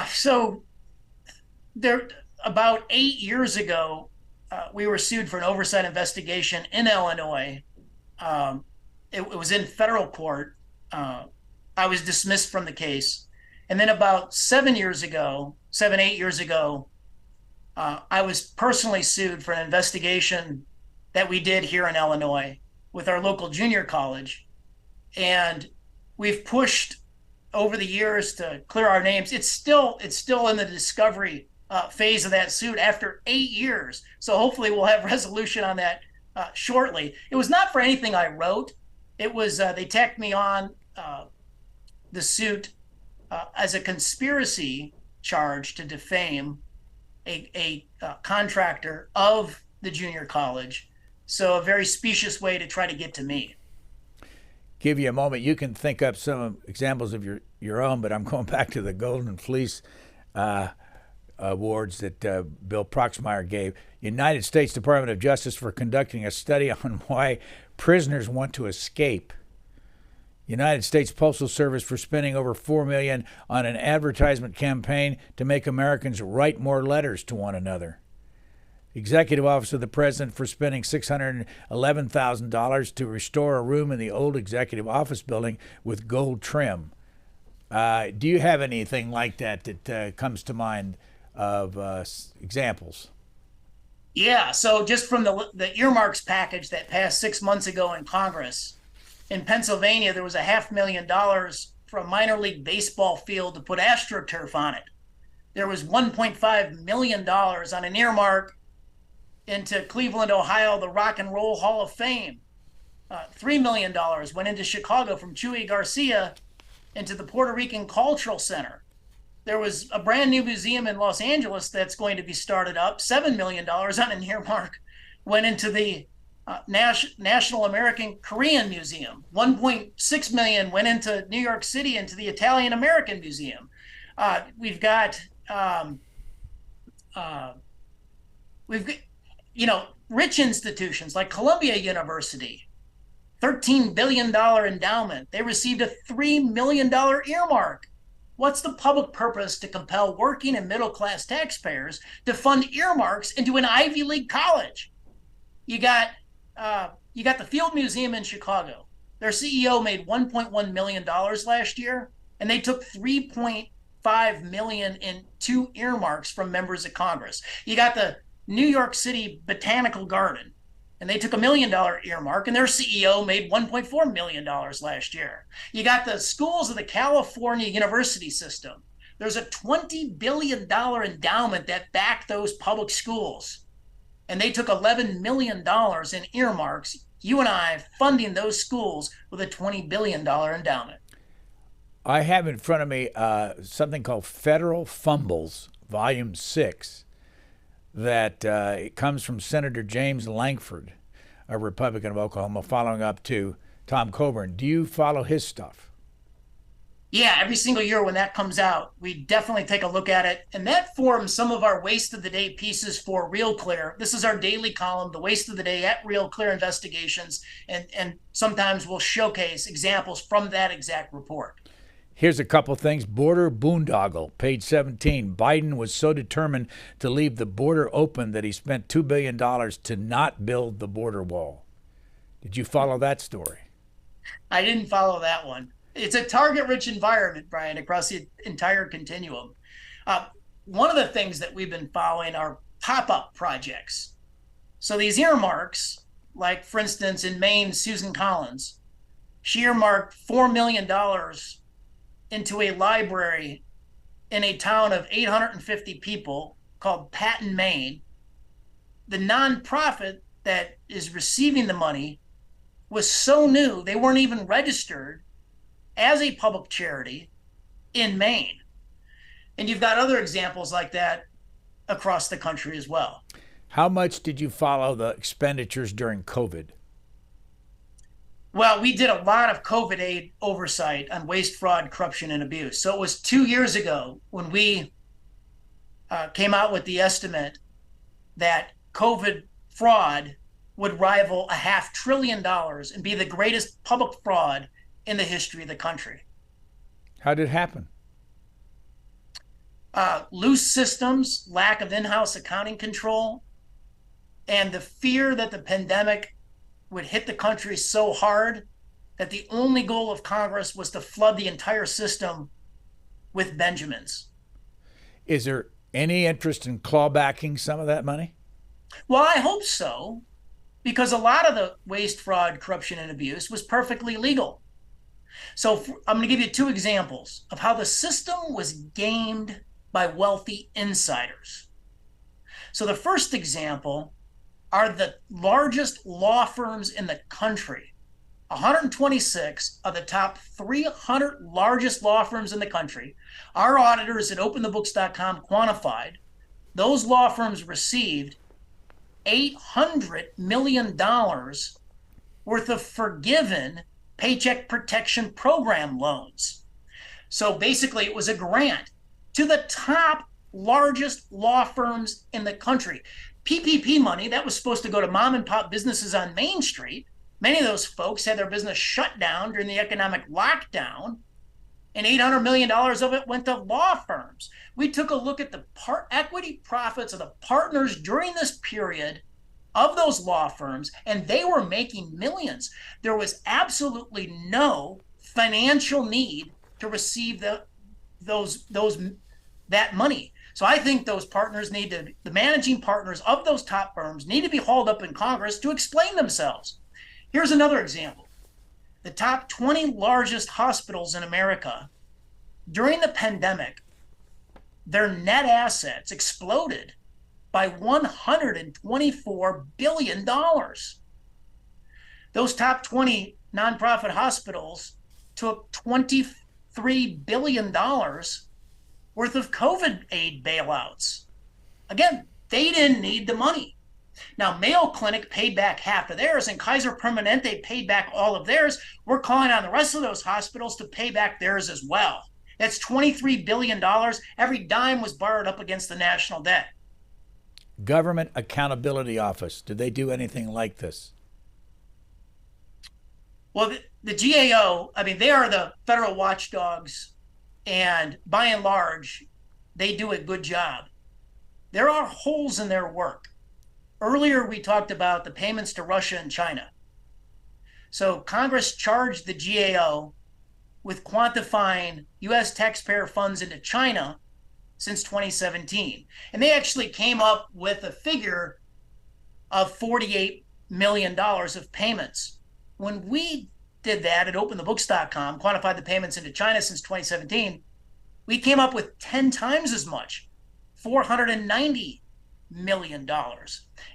So there, about 8 years ago, we were sued for an oversight investigation in Illinois. It was in federal court. I was dismissed from the case. And then about 8 years ago, I was personally sued for an investigation that we did here in Illinois with our local junior college. And we've pushed over the years to clear our names. It's still in the discovery phase of that suit after 8 years. So hopefully we'll have resolution on that shortly. It was not for anything I wrote. It was they tacked me on the suit as a conspiracy charge to defame a contractor of the junior college. So a very specious way to try to get to me. Give you a moment. You can think up some examples of your own, but I'm going back to the Golden Fleece awards that Bill Proxmire gave. United States Department of Justice for conducting a study on why prisoners want to escape. United States Postal Service for spending over $4 million on an advertisement campaign to make Americans write more letters to one another. Executive Office of the President for spending $611,000 to restore a room in the old executive office building with gold trim. Do you have anything like that that comes to mind of examples? Yeah, so just from the earmarks package that passed 6 months ago in Congress, in Pennsylvania, there was $500,000 for a minor league baseball field to put AstroTurf on it. There was $1.5 million on an earmark into Cleveland, Ohio, the Rock and Roll Hall of Fame. $3 million went into Chicago from Chuy Garcia into the Puerto Rican Cultural Center. There was a brand new museum in Los Angeles that's going to be started up. $7 million on an earmark went into the National American Korean Museum. $1.6 million went into New York City into the Italian American Museum. We've got rich institutions like Columbia University, $13 billion endowment. They received a $3 million earmark. What's the public purpose to compel working and middle-class taxpayers to fund earmarks into an Ivy League college? You got the Field Museum in Chicago. Their CEO made $1.1 million last year, and they took $3.5 million in 2 earmarks from members of Congress. You got the New York City Botanical Garden, and they took $1 million earmark, and their CEO made $1.4 million last year. You got the schools of the California university system. There's a $20 billion endowment that backed those public schools, and they took $11 million in earmarks. You and I funding those schools with a $20 billion endowment. I have in front of me something called Federal Fumbles, Volume 6, that it comes from Senator James Lankford, a Republican of Oklahoma, following up to Tom Coburn. Do you follow his stuff? Yeah, every single year when that comes out, we definitely take a look at it. And that forms some of our Waste of the Day pieces for Real Clear. This is our daily column, the Waste of the Day at Real Clear Investigations. And sometimes we'll showcase examples from that exact report. Here's a couple things. Border boondoggle, page 17. Biden was so determined to leave the border open that he spent $2 billion to not build the border wall. Did you follow that story? I didn't follow that one. It's a target-rich environment, Brian, across the entire continuum. One of the things that we've been following are pop-up projects. So these earmarks, like, for instance, in Maine, Susan Collins, she earmarked $4 million into a library in a town of 850 people called Patton, Maine. The nonprofit that is receiving the money was so new, they weren't even registered as a public charity in Maine. And you've got other examples like that across the country as well. How much did you follow the expenditures during COVID? Well, we did a lot of COVID aid oversight on waste, fraud, corruption, and abuse. So it was 2 years ago when we came out with the estimate that COVID fraud would rival $500 billion and be the greatest public fraud in the history of the country. How did it happen? Loose systems, lack of in-house accounting control, and the fear that the pandemic would hit the country so hard that the only goal of Congress was to flood the entire system with Benjamins. Is there Any interest in clawbacking some of that money? Well, I hope so, because a lot of the waste, fraud, corruption, and abuse was perfectly legal. So I'm going to give you two examples of how the system was gamed by wealthy insiders. So the first example are the largest law firms in the country. 126 of the top 300 largest law firms in the country. Our auditors at openthebooks.com quantified those law firms received $800 million worth of forgiven Paycheck Protection Program loans. So basically, it was a grant to the top largest law firms in the country. PPP money that was supposed to go to mom and pop businesses on Main Street. Many of those folks had their business shut down during the economic lockdown, and $800 million of it went to law firms. We took a look at the equity profits of the partners during this period of those law firms, and they were making millions. There was absolutely no financial need to receive that money. So I think those partners the managing partners of those top firms need to be hauled up in Congress to explain themselves. Here's another example. The top 20 largest hospitals in America, during the pandemic, their net assets exploded by $124 billion. Those top 20 nonprofit hospitals took $23 billion worth of COVID aid bailouts. Again, they didn't need the money. Now, Mayo Clinic paid back half of theirs, and Kaiser Permanente paid back all of theirs. We're calling on the rest of those hospitals to pay back theirs as well. That's $23 billion. Every dime was borrowed up against the national debt. Government Accountability Office, did they do anything like this? Well, the GAO, they are the federal watchdogs, and by and large, they do a good job. There are holes in their work. Earlier, we talked about the payments to Russia and China. So Congress charged the GAO with quantifying U.S. taxpayer funds into China since 2017. And they actually came up with a figure of $48 million of payments. When we did that at openthebooks.com, quantified the payments into China since 2017, we came up with 10 times as much, $490 million.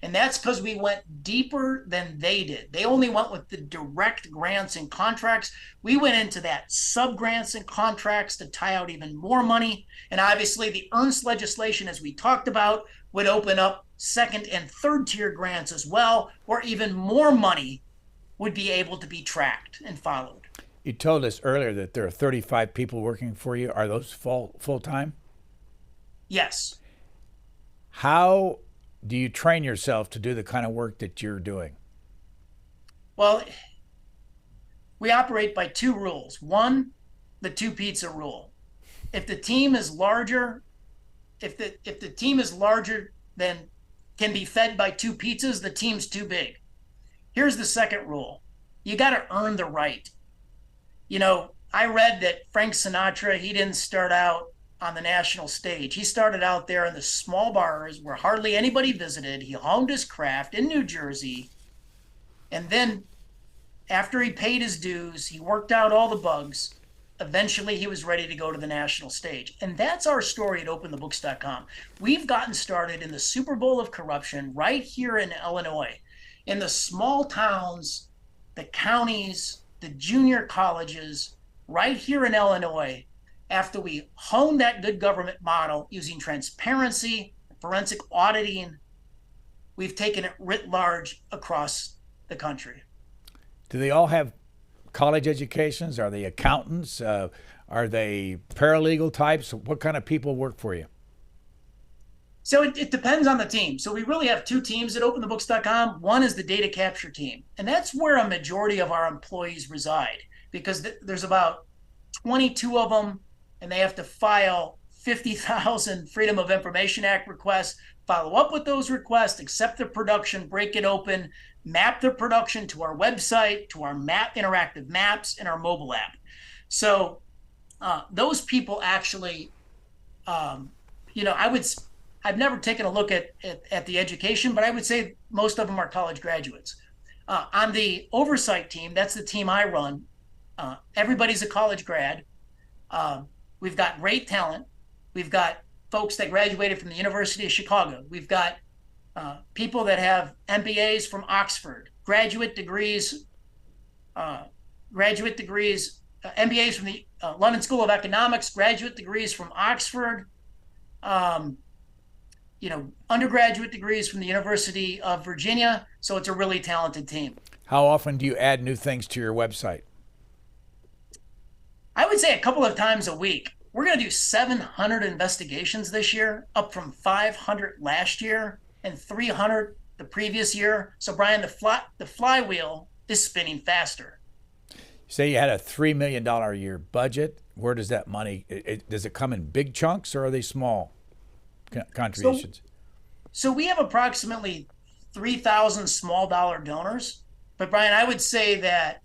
And that's because we went deeper than they did. They only went with the direct grants and contracts. We went into that sub grants and contracts to tie out even more money. And obviously the Ernst legislation, as we talked about, would open up second and third tier grants as well, where even more money would be able to be tracked and followed. You told us earlier that there are 35 people working for you. Are those full-time? Yes. How do you train yourself to do the kind of work that you're doing? Well, we operate by two rules. One, the two pizza rule. If the team is larger, if the team is larger than can be fed by two pizzas, the team's too big. Here's the second rule. You got to earn the right. I read that Frank Sinatra, he didn't start out on the national stage. He started out there in the small bars where hardly anybody visited. He honed his craft in New Jersey. And then after he paid his dues, he worked out all the bugs. Eventually, he was ready to go to the national stage. And that's our story at openthebooks.com. We've gotten started in the Super Bowl of corruption right here in Illinois, in the small towns, the counties, the junior colleges, right here in Illinois. After we honed that good government model using transparency, forensic auditing, we've taken it writ large across the country. Do they all have college educations? Are they accountants? Are they paralegal types? What kind of people work for you? So it depends on the team. So we really have two teams at openthebooks.com. One is the data capture team, and that's where a majority of our employees reside, because there's about 22 of them, and they have to file 50,000 Freedom of Information Act requests, follow up with those requests, accept the production, break it open, map the production to our website, to our interactive maps, and our mobile app. So those people actually I've never taken a look at the education, but I would say most of them are college graduates. On the oversight team, that's the team I run. Everybody's a college grad. We've got great talent. We've got folks that graduated from the University of Chicago. We've got people that have MBAs from Oxford, graduate degrees, MBAs from the London School of Economics, graduate degrees from Oxford, undergraduate degrees from the University of Virginia. So it's a really talented team. How often do you add new things to your website? I would say a couple of times a week. We're going to do 700 investigations this year, up from 500 last year and 300 the previous year. So, Brian, the flywheel is spinning faster. You say you had a $3 million a year budget. Where does that money, does it come in big chunks or are they small contributions? So we have approximately 3,000 small dollar donors. But, Brian, I would say that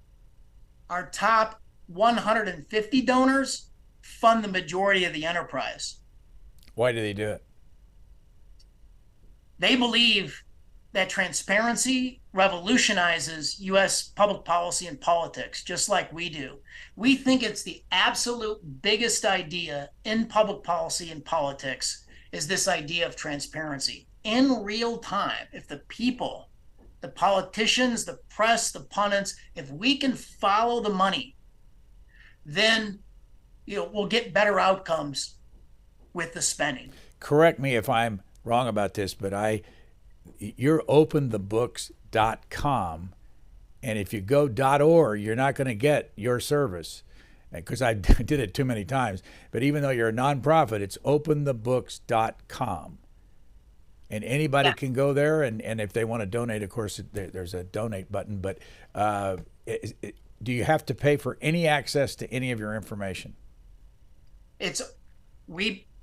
our top 150 donors fund the majority of the enterprise. Why do they do it? They believe that transparency revolutionizes U.S. public policy and politics, just like we do. We think it's the absolute biggest idea in public policy and politics is this idea of transparency. In real time, if the people, the politicians, the press, the pundits, if we can follow the money, then we'll get better outcomes with the spending. Correct me if I'm wrong about this, but you're openthebooks.com, and if you go .org, you're not going to get your service, because I did it too many times. But even though you're a nonprofit, it's openthebooks.com. And anybody can go there, and if they want to donate, of course, there's a donate button. But do you have to pay for any access to any of your information?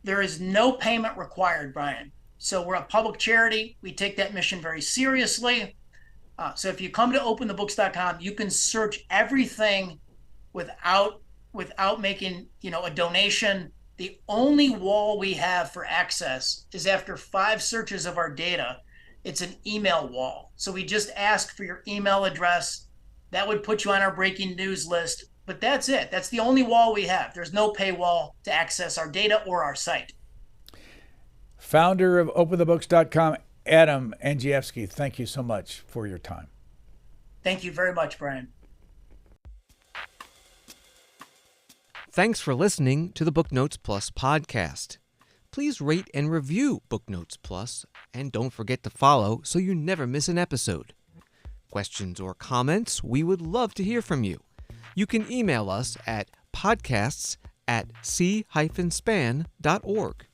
There is no payment required, Brian. So we're a public charity. We take that mission very seriously. So if you come to openthebooks.com, you can search everything without making a donation. The only wall we have for access is after 5 searches of our data. It's an email wall. So we just ask for your email address. That would put you on our breaking news list. But that's it. That's the only wall we have. There's no paywall to access our data or our site. Founder of openthebooks.com, Adam Andrzejewski, thank you so much for your time. Thank you very much, Brian. Thanks for listening to the Booknotes Plus podcast. Please rate and review Booknotes Plus, and don't forget to follow so you never miss an episode. Questions or comments, we would love to hear from you. You can email us at podcasts@c-span.org.